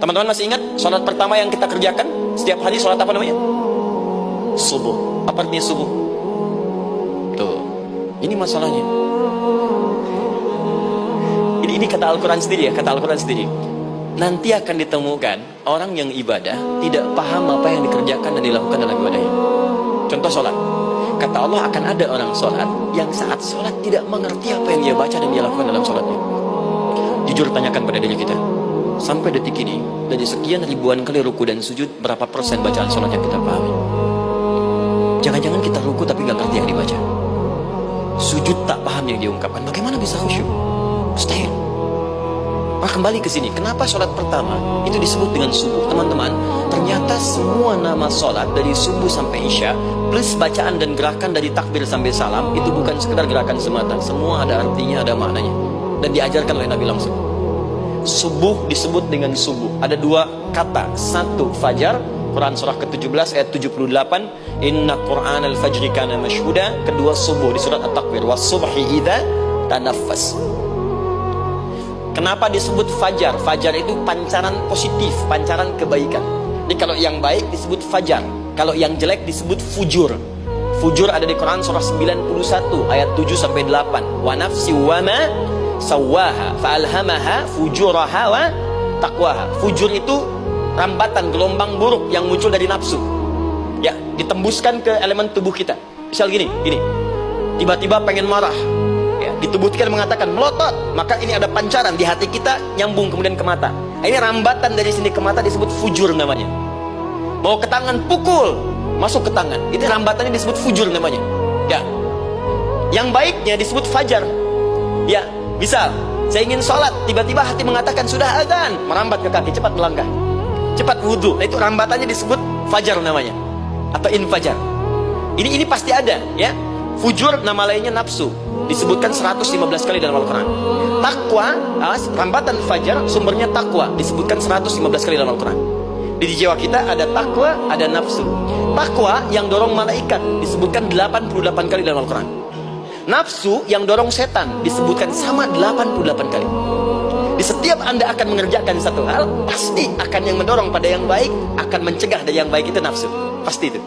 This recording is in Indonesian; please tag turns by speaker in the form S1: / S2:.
S1: Teman-teman masih ingat sholat pertama yang kita kerjakan setiap hari, sholat apa namanya? Subuh. Apa artinya subuh? Tuh, ini masalahnya. Ini kata Al-Quran sendiri ya, kata Al-Quran sendiri. Nanti akan ditemukan orang yang ibadah tidak paham apa yang dikerjakan dan dilakukan dalam ibadahnya. Contoh sholat. Kata Allah, akan ada orang sholat yang saat sholat tidak mengerti apa yang dia baca dan dia lakukan dalam sholatnya. Jujur tanyakan pada diri kita, sampai detik ini, dari sekian ribuan kali ruku dan sujud, berapa persen bacaan sholat yang kita pahami? Jangan-jangan kita ruku tapi gak ngerti yang dibaca. Sujud tak paham yang diungkapkan. Bagaimana bisa khusyuk? Mustahil. Nah, kembali ke sini, kenapa sholat pertama itu disebut dengan subuh? Teman-teman, ternyata semua nama sholat dari subuh sampai isya plus bacaan dan gerakan dari takbir sampai salam itu bukan sekedar gerakan semata. Semua ada artinya, ada maknanya, dan diajarkan oleh Nabi langsung. Subuh disebut dengan subuh, ada dua kata. Satu, fajar, Quran surah ke-17 ayat 78, inna Qur'an al-fajri kana mashhuda. Kedua, subuh di surat At-Takwir, was subhi idza tanaffas. Kenapa disebut fajar? Fajar itu pancaran positif, pancaran kebaikan. Jadi kalau yang baik disebut fajar, kalau yang jelek disebut fujur. Fujur ada di Quran surah 91 ayat 7 sampai 8. Wa nafsi wa ma sawaha fa'alhamaha fujuraha wa taqwaha. Fujur itu rambatan gelombang buruk yang muncul dari nafsu. Ya, ditembuskan ke elemen tubuh kita. Misal gini. Tiba-tiba pengen marah. Ya, di tubuh kita mengatakan melotot, maka ini ada pancaran di hati kita nyambung kemudian ke mata. Nah, ini rambatan dari sini ke mata disebut fujur namanya. Mau ke tangan, pukul, masuk ke tangan. Itu rambatannya disebut fujur namanya. Ya. Yang baiknya disebut fajar. Ya, misal saya ingin sholat, tiba-tiba hati mengatakan sudah azan, merambat ke kaki, cepat melangkah, cepat wudhu. Nah, itu rambatannya disebut fajar namanya, atau infajar. Ini pasti ada, ya. Fujur nama lainnya nafsu, disebutkan 115 kali dalam Al-Quran. Takwa, rambatan fajar, sumbernya takwa, disebutkan 115 kali dalam Al-Quran. Di jiwa kita ada takwa, ada nafsu. Takwa yang dorong malaikat disebutkan 88 kali dalam Al-Quran. Nafsu yang dorong setan disebutkan sama 88 kali. Di setiap Anda akan mengerjakan satu hal, pasti akan yang mendorong pada yang baik, akan mencegah dari yang baik itu nafsu. Pasti itu.